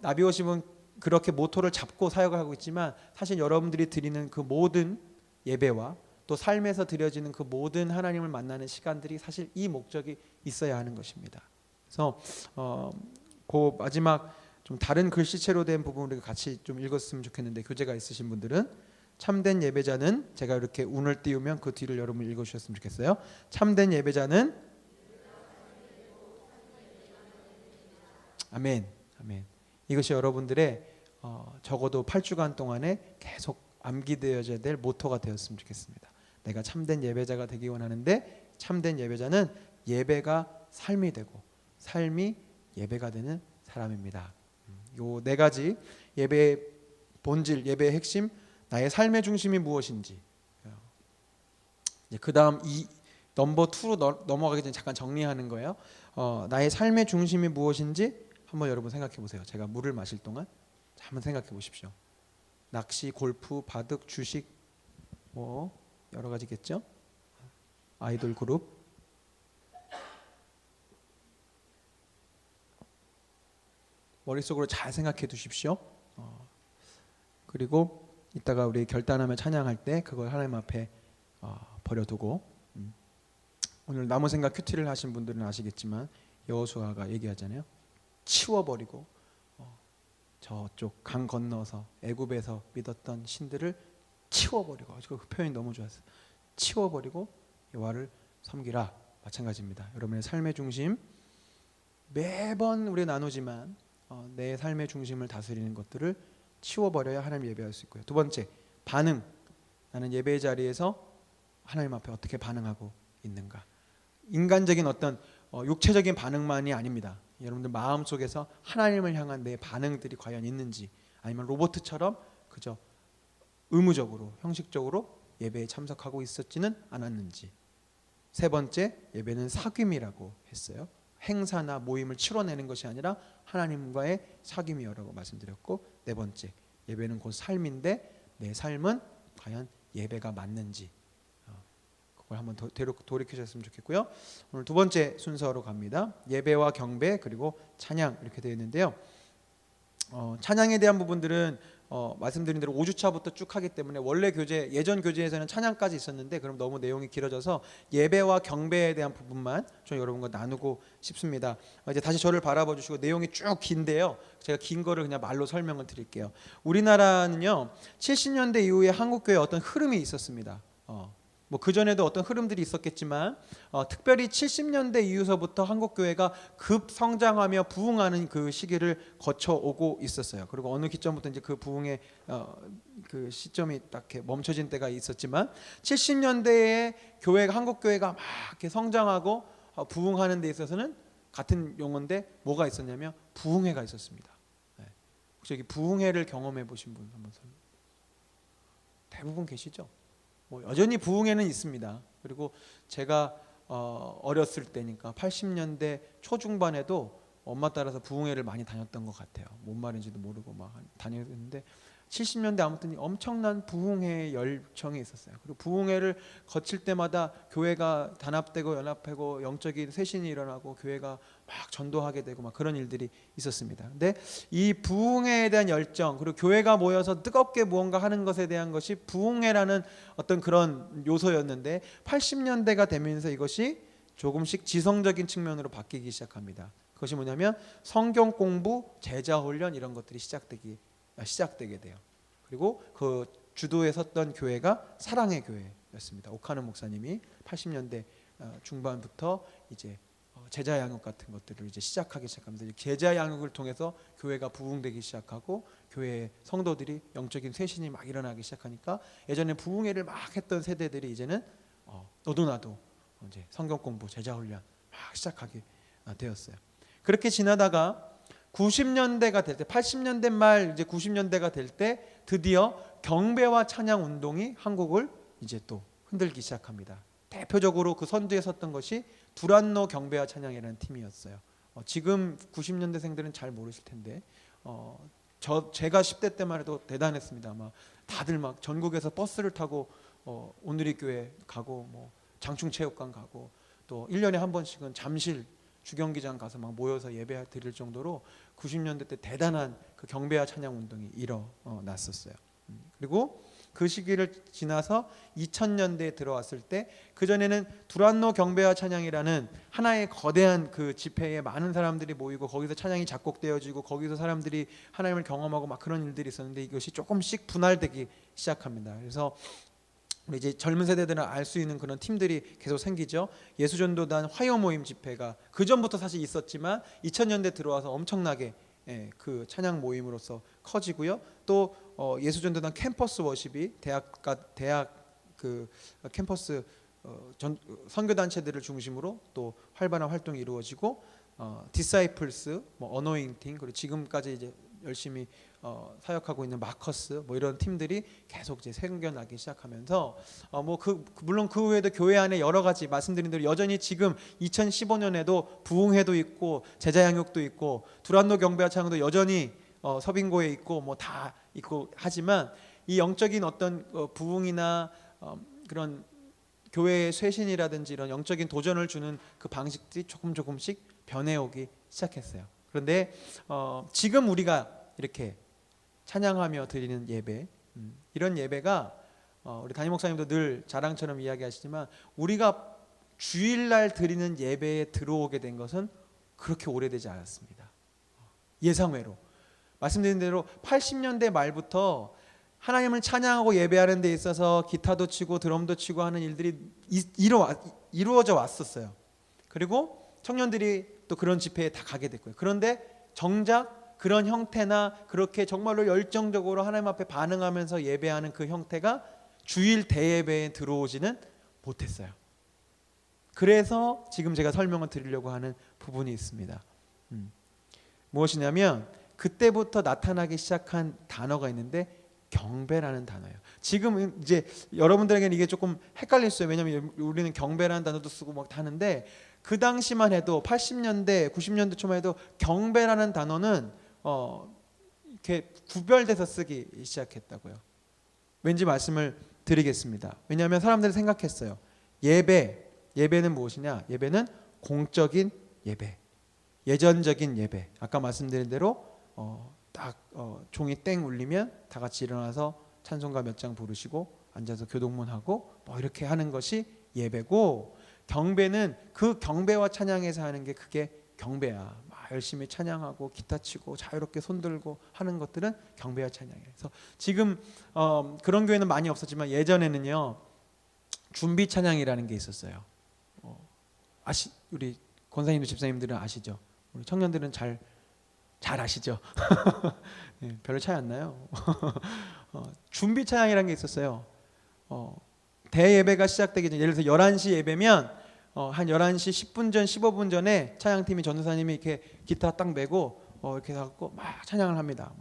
Speaker 1: 나비워십은 그렇게 모토를 잡고 사역을 하고 있지만 사실 여러분들이 드리는 그 모든 예배와 또 삶에서 드려지는 그 모든 하나님을 만나는 시간들이 사실 이 목적이 있어야 하는 것입니다. 그래서 그 마지막 좀 다른 글씨체로 된 부분을 같이 좀 읽었으면 좋겠는데 교재가 있으신 분들은 참된 예배자는 제가 이렇게 운을 띄우면 그 뒤를 여러분 읽어주셨으면 좋겠어요. 참된 예배자는 아멘, 아멘. 이것이 여러분들의 적어도 8주간 동안에 계속 암기되어져야 될 모토가 되었으면 좋겠습니다. 내가 참된 예배자가 되기 원하는데 참된 예배자는 예배가 삶이 되고 삶이 예배가 되는 사람입니다. 요 4가지 예배의 본질, 예배의 핵심, 나의 삶의 중심이 무엇인지. 그 다음 이 넘버 2로 넘어가기 전에 잠깐 정리하는 거예요. 나의 삶의 중심이 무엇인지 한번 여러분 생각해 보세요. 제가 물을 마실 동안 한번 생각해 보십시오. 낚시, 골프, 바둑, 주식, 뭐 여러 가지겠죠. 아이돌 그룹. 머릿속으로 잘 생각해 두십시오. 그리고 이따가 우리 결단하며 찬양할 때 그걸 하나님 앞에 버려두고 오늘 나무 생각 큐티를 하신 분들은 아시겠지만 여호수아가 얘기하잖아요. 치워버리고 저쪽 강 건너서 애굽에서 믿었던 신들을 치워버리고 그 표현이 너무 좋았어요. 치워버리고 여호와를 섬기라. 마찬가지입니다. 여러분의 삶의 중심 매번 우리 나누지만 내 삶의 중심을 다스리는 것들을 치워버려야 하나님 예배할 수 있고요. 2번째, 반응. 나는 예배의 자리에서 하나님 앞에 어떻게 반응하고 있는가. 인간적인 어떤 육체적인 반응만이 아닙니다. 여러분들 마음속에서 하나님을 향한 내 반응들이 과연 있는지, 아니면 로봇처럼 그저 의무적으로 형식적으로 예배에 참석하고 있었지는 않았는지. 세 번째, 예배는 사귐이라고 했어요. 행사나 모임을 치러내는 것이 아니라 하나님과의 사귐이라고 말씀드렸고, 네 번째, 예배는 곧 삶인데 내 삶은 과연 예배가 맞는지, 그걸 한번 돌이키셨으면 좋겠고요. 오늘 두 번째 순서로 갑니다. 예배와 경배 그리고 찬양 이렇게 되어 있는데요. 찬양에 대한 부분들은 말씀드린 대로 5주차부터 쭉 하기 때문에 원래 교재, 예전 교재에서는 찬양까지 있었는데 그럼 너무 내용이 길어져서 예배와 경배에 대한 부분만 좀 여러분과 나누고 싶습니다. 이제 다시 저를 바라봐 주시고, 내용이 쭉 긴데요, 제가 긴 거를 그냥 말로 설명을 드릴게요. 우리나라는요 70년대 이후에 한국교회에 어떤 흐름이 있었습니다. 뭐 그전에도 어떤 흐름들이 있었겠지만 특별히 70년대 이후서부터 한국교회가 급성장하며 부흥하는 그 시기를 거쳐오고 있었어요. 그리고 어느 기점부터 이제 그 부흥의 그 시점이 딱 이렇게 멈춰진 때가 있었지만, 70년대에 교회가, 한국교회가 막 이렇게 성장하고 부흥하는 데 있어서는 같은 용어인데 뭐가 있었냐면 부흥회가 있었습니다. 혹시 여기 부흥회를 경험해 보신 분 한번 대부분 계시죠? 뭐 여전히 부흥회는 있습니다. 그리고 제가 어렸을 때니까 80년대 초중반에도 엄마 따라서 부흥회를 많이 다녔던 것 같아요. 뭔 말인지도 모르고 막 다녔는데, 70년대 아무튼 엄청난 부흥회 열정이 있었어요. 그리고 부흥회를 거칠 때마다 교회가 단합되고 연합하고 영적인 쇄신이 일어나고 교회가 막 전도하게 되고 막 그런 일들이 있었습니다. 근데 이 부흥회에 대한 열정, 그리고 교회가 모여서 뜨겁게 무언가 하는 것에 대한 것이 부흥회라는 어떤 그런 요소였는데, 80년대가 되면서 이것이 조금씩 지성적인 측면으로 바뀌기 시작합니다. 그것이 뭐냐면 성경 공부, 제자 훈련 이런 것들이 시작되게 돼요. 그리고 그 주도에 섰던 교회가 사랑의 교회였습니다. 오카노 목사님이 80년대 중반부터 이제 제자 양육 같은 것들을 이제 시작하기 시작합니다. 제자 양육을 통해서 교회가 부흥되기 시작하고 교회 성도들이 영적인 쇄신이 막 일어나기 시작하니까, 예전에 부흥회를 막 했던 세대들이 이제는 너도 나도 이제 성경 공부, 제자 훈련 막 시작하게 되었어요. 그렇게 지나다가 90년대가 될 때, 80년대 말 이제 90년대가 될 때 드디어 경배와 찬양 운동이 한국을 이제 또 흔들기 시작합니다. 대표적으로 그 선두에 섰던 것이 두란노 경배와 찬양이라는 팀이었어요. 지금 90년대생들은 잘 모르실 텐데 제가 10대 때만 해도 대단했습니다. 아마 다들 막 전국에서 버스를 타고 온누리교회 가고 뭐 장충체육관 가고 또 1년에 한 번씩은 잠실 주경기장 가서 막 모여서 예배 드릴 정도로 90년대 때 대단한 그 경배와 찬양 운동이 일어났었어요. 그리고 그 시기를 지나서 2000년대에 들어왔을 때, 그전에는 두란노 경배와 찬양이라는 하나의 거대한 그 집회에 많은 사람들이 모이고 거기서 찬양이 작곡되어지고 거기서 사람들이 하나님을 경험하고 막 그런 일들이 있었는데, 이것이 조금씩 분할되기 시작합니다. 그래서 우리 이제 젊은 세대들은 알 수 있는 그런 팀들이 계속 생기죠. 예수전도단 화요모임 집회가 그 전부터 사실 있었지만 2000년대 들어와서 엄청나게 그 찬양 모임으로서 커지고요. 또 예수전도단 캠퍼스 워십이 대학 그 캠퍼스 선교단체들을 중심으로 또 활발한 활동이 이루어지고, 디사이플스, 뭐 어노잉팅, 그리고 지금까지 이제 열심히 사역하고 있는 마커스, 뭐 이런 팀들이 계속 이제 생겨나기 시작하면서 물론 그 외에도 교회 안에 여러 가지 말씀드린 대로 여전히 지금 2015년에도 부흥회도 있고 제자 양육도 있고 두란노 경배와 찬양도 여전히 서빙고에 있고 뭐 다 있고 하지만, 이 영적인 어떤 부흥이나 그런 교회의 쇄신이라든지 이런 영적인 도전을 주는 그 방식들이 조금씩 변해오기 시작했어요. 그런데 지금 우리가 이렇게 찬양하며 드리는 예배, 이런 예배가 우리 담임 목사님도 늘 자랑처럼 이야기하시지만, 우리가 주일날 드리는 예배에 들어오게 된 것은 그렇게 오래되지 않았습니다. 예상외로 말씀드린 대로 80년대 말부터 하나님을 찬양하고 예배하는 데 있어서 기타도 치고 드럼도 치고 하는 일들이 이루어져 왔었어요. 그리고 청년들이 또 그런 집회에 다 가게 됐고요. 그런데 정작 그런 형태나 그렇게 정말로 열정적으로 하나님 앞에 반응하면서 예배하는 그 형태가 주일 대예배에 들어오지는 못했어요. 그래서 지금 제가 설명을 드리려고 하는 부분이 있습니다. 무엇이냐면 그때부터 나타나기 시작한 단어가 있는데 경배라는 단어예요. 지금 이제 여러분들에게는 이게 조금 헷갈릴 수 있어요. 왜냐하면 우리는 경배라는 단어도 쓰고 막 하는데 그 당시만 해도 80년대, 90년대 초만 해도 경배라는 단어는 이렇게 구별돼서 쓰기 시작했다고요. 왠지 말씀을 드리겠습니다. 왜냐하면 사람들이 생각했어요. 예배는 무엇이냐? 예배는 공적인 예배, 예전적인 예배. 아까 말씀드린 대로 종이 땡 울리면 다 같이 일어나서 찬송가 몇 장 부르시고 앉아서 교동문하고 뭐 이렇게 하는 것이 예배고, 경배는 그 경배와 찬양에서 하는 게 그게 경배야. 막 열심히 찬양하고 기타 치고 자유롭게 손 들고 하는 것들은 경배와 찬양이에요. 그래서 지금 그런 교회는 많이 없었지만 예전에는요 준비 찬양이라는 게 있었어요. 우리 권사님들 집사님들은 아시죠? 우리 청년들은 잘 아시죠? 네, 별로 차이 안 나요. 준비 찬양이라는 게 있었어요. 대예배가 시작되기 전, 예를 들어서 11시 예배면 한 11시 10분 전 15분 전에 찬양팀이 전도사님이 이렇게 기타 딱 메고 이렇게 해갖고 막 찬양을 합니다.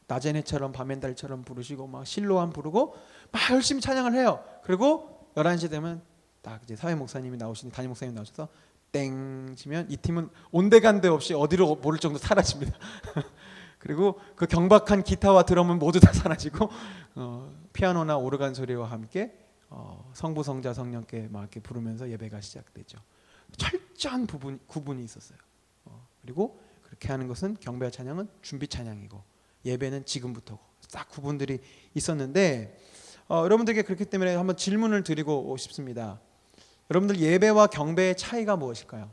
Speaker 1: 낮엔 해처럼 밤엔 달처럼 부르시고 막 실로암 부르고 막 열심히 찬양을 해요. 그리고 11시 되면 딱 이제 사회 목사님이 나오시니 담임 목사님이 나오셔서 땡 치면 이 팀은 온데간데 없이 어디로 모를 정도 사라집니다. 그리고 그 경박한 기타와 드럼은 모두 다 사라지고 피아노나 오르간 소리와 함께 성부, 성자, 성령께 막 이렇게 부르면서 예배가 시작되죠. 철저한 구분이 있었어요. 그리고 그렇게 하는 것은 경배와 찬양은 준비 찬양이고 예배는 지금부터고 딱 구분들이 있었는데 여러분들에게 그렇기 때문에 한번 질문을 드리고 싶습니다. 여러분들 예배와 경배의 차이가 무엇일까요?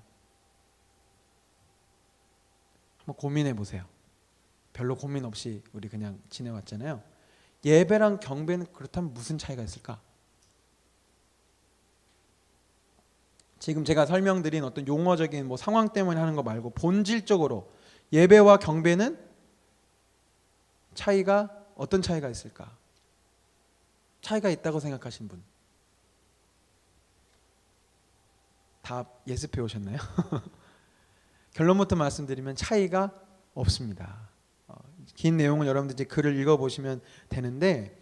Speaker 1: 한번 고민해 보세요. 별로 고민 없이 우리 그냥 지내왔잖아요. 예배랑 경배는 그렇다면 무슨 차이가 있을까? 지금 제가 설명드린 어떤 용어적인 뭐 상황 때문에 하는 거 말고 본질적으로 예배와 경배는 차이가 어떤 차이가 있을까? 차이가 있다고 생각하신 분? 답 예습해 오셨나요? 결론부터 말씀드리면 차이가 없습니다. 긴 내용은 여러분들 이제 글을 읽어보시면 되는데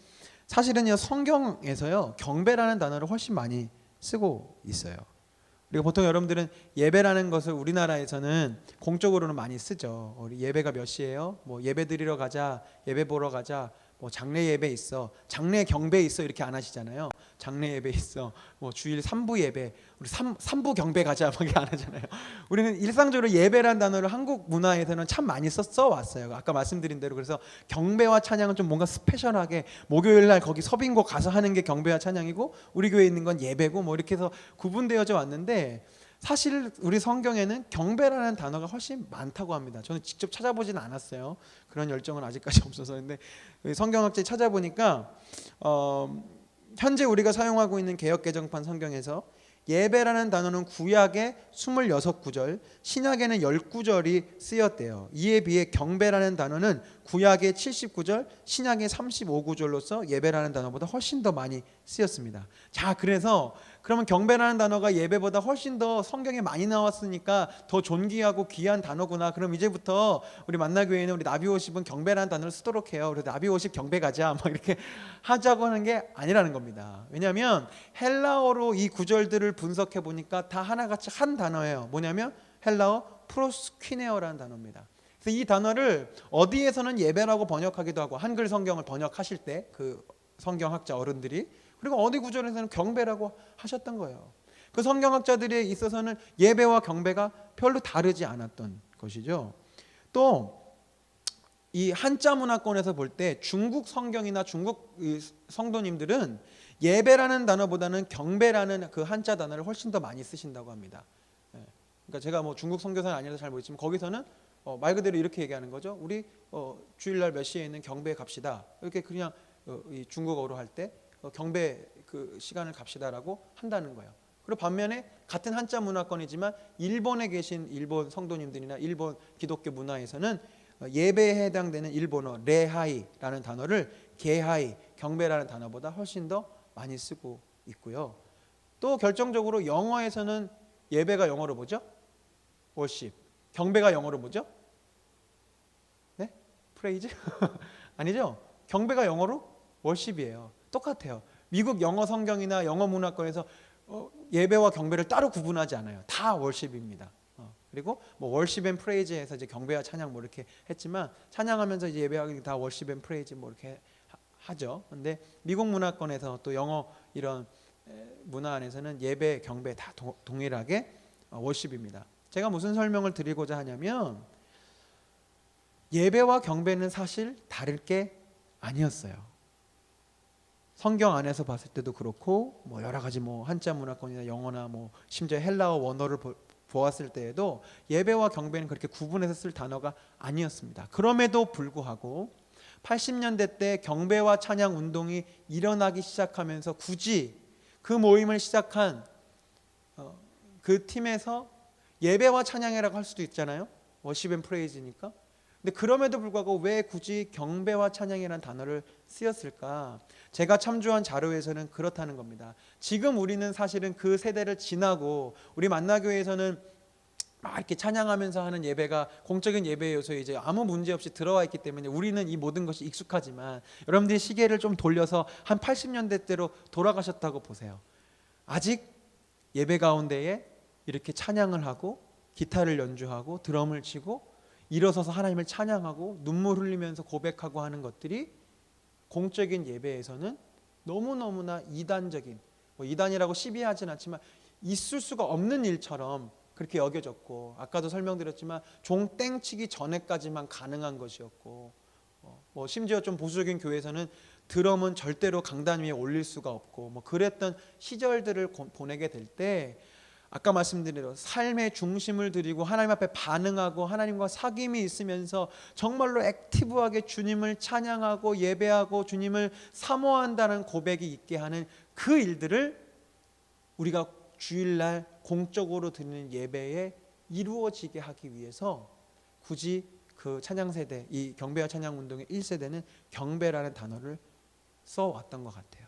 Speaker 1: 사실은요 성경에서요 경배라는 단어를 훨씬 많이 쓰고 있어요. 그리고 보통 여러분들은 예배라는 것을 우리나라에서는 공적으로는 많이 쓰죠. 우리 예배가 몇 시예요? 뭐 예배 드리러 가자, 예배 보러 가자, 뭐 장례 예배 있어, 장례 경배 있어 이렇게 안 하시잖아요. 장례 예배 있어, 뭐 주일 3부 예배, 우리 3부 경배 가자 막 이렇게 안 하잖아요. 우리는 일상적으로 예배라는 단어를 한국 문화에서는 참 많이 써 왔어요. 아까 말씀드린 대로. 그래서 경배와 찬양은 좀 뭔가 스페셜하게 목요일 날 거기 서빙고 가서 하는 게 경배와 찬양이고 우리 교회에 있는 건 예배고 뭐 이렇게 해서 구분되어져 왔는데 사실 우리 성경에는 경배라는 단어가 훨씬 많다고 합니다. 저는 직접 찾아보지는 않았어요. 그런 열정은 아직까지 없어서. 근데 성경학자에 찾아보니까 현재 우리가 사용하고 있는 개역개정판 성경에서 예배라는 단어는 구약에 26구절, 신약에는 10구절이 쓰였대요. 이에 비해 경배라는 단어는 구약에 79절, 신약에 35구절로서 예배라는 단어보다 훨씬 더 많이 쓰였습니다. 자, 그래서 그러면 경배라는 단어가 예배보다 훨씬 더 성경에 많이 나왔으니까 더 존귀하고 귀한 단어구나. 그럼 이제부터 우리 만나교회는 우리 나비오십은 경배라는 단어를 쓰도록 해요. 그래서 나비오십 경배 가자 막 이렇게 하자고 하는 게 아니라는 겁니다. 왜냐하면 헬라어로 이 구절들을 분석해 보니까 다 하나같이 한 단어예요. 뭐냐면 헬라어 프로스퀴네어라는 단어입니다. 그래서 이 단어를 어디에서는 예배라고 번역하기도 하고 한글 성경을 번역하실 때 그 성경학자 어른들이, 그리고 어디 구절에서는 경배라고 하셨던 거예요. 그 성경학자들에 있어서는 예배와 경배가 별로 다르지 않았던 것이죠. 또 이 한자 문화권에서 볼 때 중국 성경이나 중국 성도님들은 예배라는 단어보다는 경배라는 그 한자 단어를 훨씬 더 많이 쓰신다고 합니다. 그러니까 제가 뭐 중국 선교사는 아니라서 잘 모르지만 거기서는 말 그대로 이렇게 얘기하는 거죠. 우리 주일날 몇 시에 있는 경배 갑시다. 이렇게 그냥 이 중국어로 할 때 경배 그 시간을 갑시다라고 한다는 거예요. 그리고 반면에 같은 한자 문화권이지만 일본에 계신 일본 성도님들이나 일본 기독교 문화에서는 예배에 해당되는 일본어 레하이라는 단어를 게하이, 경배라는 단어보다 훨씬 더 많이 쓰고 있고요. 또 결정적으로 영어에서는 예배가 영어로 뭐죠? worship. 경배가 영어로 뭐죠? 네? praise? 아니죠? 경배가 영어로 월십이에요. 똑같아요. 미국 영어 성경이나 영어 문화권에서 예배와 경배를 따로 구분하지 않아요. 다 월십입니다. 그리고 뭐 월십 앤 프레이즈에서 이제 경배와 찬양 뭐 이렇게 했지만 찬양하면서 이제 예배하기 다 월십 앤 프레이즈 뭐 이렇게 하죠. 근데 미국 문화권에서 또 영어 이런 문화 안에서는 예배, 경배 다 동일하게 월십입니다. 제가 무슨 설명을 드리고자 하냐면 예배와 경배는 사실 다를 게 아니었어요. 성경 안에서 봤을 때도 그렇고 뭐 여러 가지 뭐 한자 문화권이나 영어나 뭐 심지어 헬라어 원어를 보았을 때에도 예배와 경배는 그렇게 구분해서 쓸 단어가 아니었습니다. 그럼에도 불구하고 80년대 때 경배와 찬양 운동이 일어나기 시작하면서 굳이 그 모임을 시작한 그 팀에서 예배와 찬양이라고 할 수도 있잖아요. 워십 앤 프레이즈니까. 근데 그럼에도 불구하고 왜 굳이 경배와 찬양이라는 단어를 쓰였을까? 제가 참조한 자료에서는 그렇다는 겁니다. 지금 우리는 사실은 그 세대를 지나고 우리 만나교회에서는 막 이렇게 찬양하면서 하는 예배가 공적인 예배 요소에 이제 아무 문제 없이 들어와 있기 때문에 우리는 이 모든 것이 익숙하지만 여러분들이 시계를 좀 돌려서 한 80년대 때로 돌아가셨다고 보세요. 아직 예배 가운데에 이렇게 찬양을 하고 기타를 연주하고 드럼을 치고 일어서서 하나님을 찬양하고 눈물 흘리면서 고백하고 하는 것들이 공적인 예배에서는 너무너무나 이단적인, 뭐 이단이라고 시비하진 않지만 있을 수가 없는 일처럼 그렇게 여겨졌고, 아까도 설명드렸지만 종 땡치기 전에까지만 가능한 것이었고, 뭐 심지어 좀 보수적인 교회에서는 드럼은 절대로 강단 위에 올릴 수가 없고 뭐 그랬던 시절들을 보내게 될 때, 아까 말씀드린 대로 삶의 중심을 드리고 하나님 앞에 반응하고 하나님과 사귐이 있으면서 정말로 액티브하게 주님을 찬양하고 예배하고 주님을 사모한다는 고백이 있게 하는 그 일들을 우리가 주일날 공적으로 드리는 예배에 이루어지게 하기 위해서 굳이 그 찬양세대, 이 경배와 찬양 운동의 1세대는 경배라는 단어를 써왔던 것 같아요.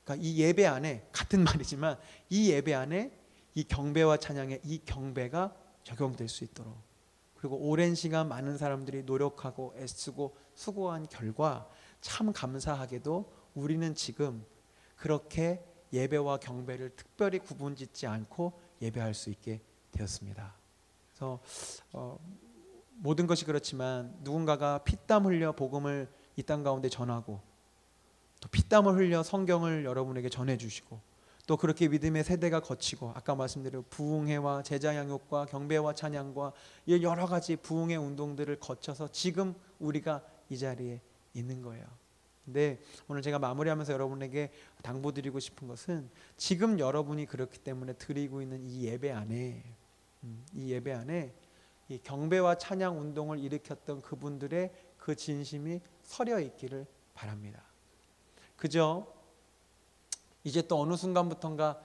Speaker 1: 그러니까 이 예배 안에, 같은 말이지만 이 예배 안에 이 경배와 찬양의 이 경배가 적용될 수 있도록, 그리고 오랜 시간 많은 사람들이 노력하고 애쓰고 수고한 결과 참 감사하게도 우리는 지금 그렇게 예배와 경배를 특별히 구분짓지 않고 예배할 수 있게 되었습니다. 그래서 모든 것이 그렇지만 누군가가 피땀 흘려 복음을 이 땅 가운데 전하고 또 피땀을 흘려 성경을 여러분에게 전해주시고 또 그렇게 믿음의 세대가 거치고 아까 말씀드린 부흥회와 제자 양육과 경배와 찬양과 여러 가지 부흥의 운동들을 거쳐서 지금 우리가 이 자리에 있는 거예요. 근데 오늘 제가 마무리하면서 여러분에게 당부드리고 싶은 것은 지금 여러분이 그렇기 때문에 드리고 있는 이 예배 안에 이 경배와 찬양 운동을 일으켰던 그분들의 그 진심이 서려 있기를 바랍니다. 그저 이제 또 어느 순간부턴가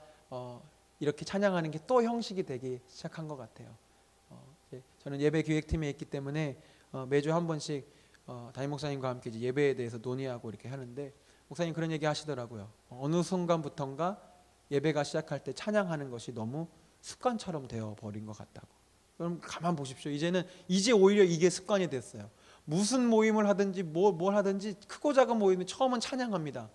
Speaker 1: 이렇게 찬양하는 게 또 형식이 되기 시작한 것 같아요. 저는 예배 기획팀에 있기 때문에 매주 한 번씩 담임 목사님과 함께 이제 예배에 대해서 논의하고 이렇게 하는데, 목사님 그런 얘기 하시더라고요. 어느 순간부턴가 예배가 시작할 때 찬양하는 것이 너무 습관처럼 되어 버린 것 같다고. 그럼 가만 보십시오. 이제 오히려 이게 습관이 됐어요. 무슨 모임을 하든지 뭘 하든지 크고 작은 모임은 처음은 찬양합니다.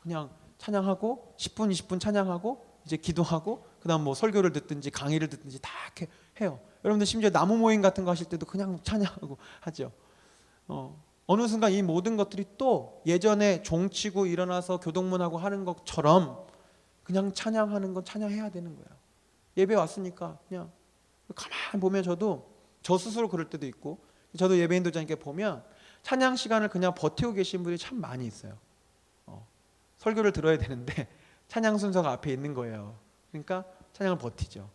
Speaker 1: 그냥 찬양하고 10분 20분 찬양하고 이제 기도하고 그다음 뭐 설교를 듣든지 강의를 듣든지 다 이렇게 해요. 여러분들 심지어 나무 모임 같은 거 하실 때도 그냥 찬양하고 하죠. 어느 순간 이 모든 것들이 또 예전에 종치고 일어나서 교동문하고 하는 것처럼 그냥 찬양하는 건 찬양해야 되는 거예요. 예배 왔으니까 그냥 가만 보면 저 스스로 그럴 때도 있고, 저도 예배 인도자님께 보면 찬양 시간을 그냥 버티고 계신 분이 참 많이 있어요. 설교를 들어야 되는데 찬양 순서가 앞에 있는 거예요. 그러니까 찬양을 버티죠.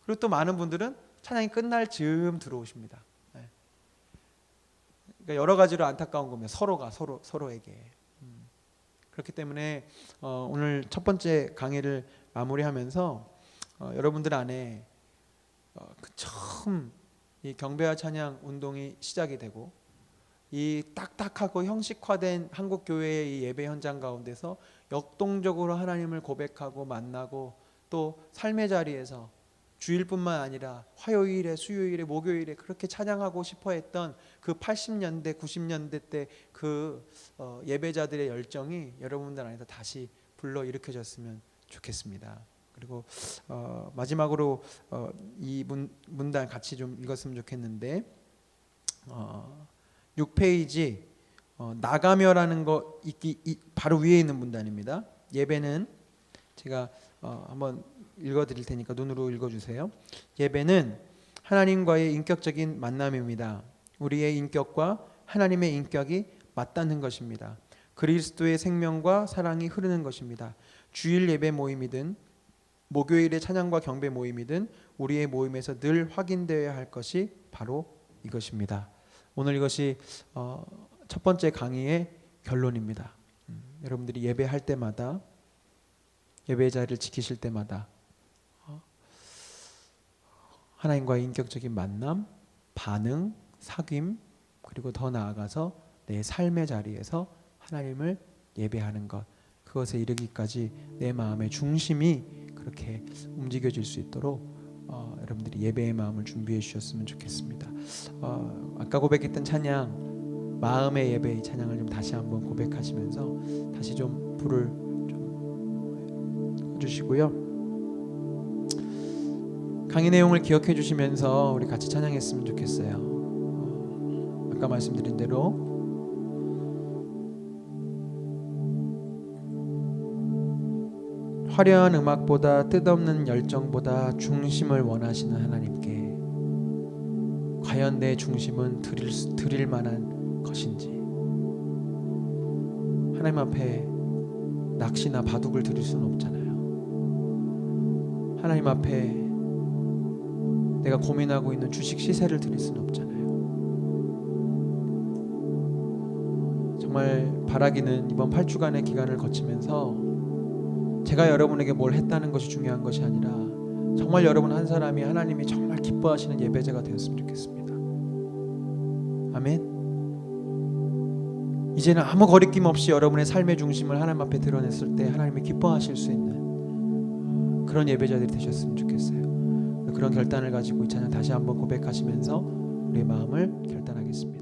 Speaker 1: 그리고 또 많은 분들은 찬양이 끝날 즈음 들어오십니다. 그러니까 여러 가지로 안타까운 겁니다. 서로에게. 그렇기 때문에 오늘 첫 번째 강의를 마무리하면서 여러분들 안에 처음 이 경배와 찬양 운동이 시작이 되고 이 딱딱하고 형식화된 한국 교회의 이 예배 현장 가운데서 역동적으로 하나님을 고백하고 만나고 또 삶의 자리에서 주일뿐만 아니라 화요일에, 수요일에, 목요일에 그렇게 찬양하고 싶어 했던 그 80년대, 90년대 때 그 예배자들의 열정이 여러분들 안에서 다시 불러일으켜졌으면 좋겠습니다. 그리고 마지막으로 이 문단 같이 좀 읽었으면 좋겠는데 6페이지 나가며라는 거 바로 위에 있는 문단입니다. 예배는 제가 한번 읽어드릴 테니까 눈으로 읽어주세요. 예배는 하나님과의 인격적인 만남입니다. 우리의 인격과 하나님의 인격이 맞닿는 것입니다. 그리스도의 생명과 사랑이 흐르는 것입니다. 주일 예배 모임이든 목요일의 찬양과 경배 모임이든 우리의 모임에서 늘 확인되어야 할 것이 바로 이것입니다. 오늘 이것이 첫 번째 강의의 결론입니다. 여러분들이 예배할 때마다, 예배의 자리를 지키실 때마다 하나님과의 인격적인 만남, 반응, 사귐, 그리고 더 나아가서 내 삶의 자리에서 하나님을 예배하는 것, 그것에 이르기까지 내 마음의 중심이 그렇게 움직여질 수 있도록 여러분들이 예배의 마음을 준비해 주셨으면 좋겠습니다. 아까 고백했던 찬양, 마음의 예배, 이 찬양을 좀 다시 한번 고백하시면서 다시 좀 불을 좀 꺼주시고요. 강의 내용을 기억해 주시면서 우리 같이 찬양했으면 좋겠어요. 아까 말씀드린 대로 화려한 음악보다, 뜻없는 열정보다 중심을 원하시는 하나님께 과연 내 중심은 드릴 만한 것인지, 하나님 앞에 낚시나 바둑을 드릴 수는 없잖아요. 하나님 앞에 내가 고민하고 있는 주식 시세를 드릴 수는 없잖아요. 정말 바라기는 이번 8주간의 기간을 거치면서 제가 여러분에게 뭘 했다는 것이 중요한 것이 아니라 정말 여러분 한 사람이 하나님이 정말 기뻐하시는 예배자가 되었으면 좋겠습니다. 아멘. 이제는 아무 거리낌 없이 여러분의 삶의 중심을 하나님 앞에 드러냈을 때 하나님이 기뻐하실 수 있는 그런 예배자들이 되셨으면 좋겠어요. 그런 결단을 가지고 이 찬양 다시 한번 고백하시면서 우리의 마음을 결단하겠습니다.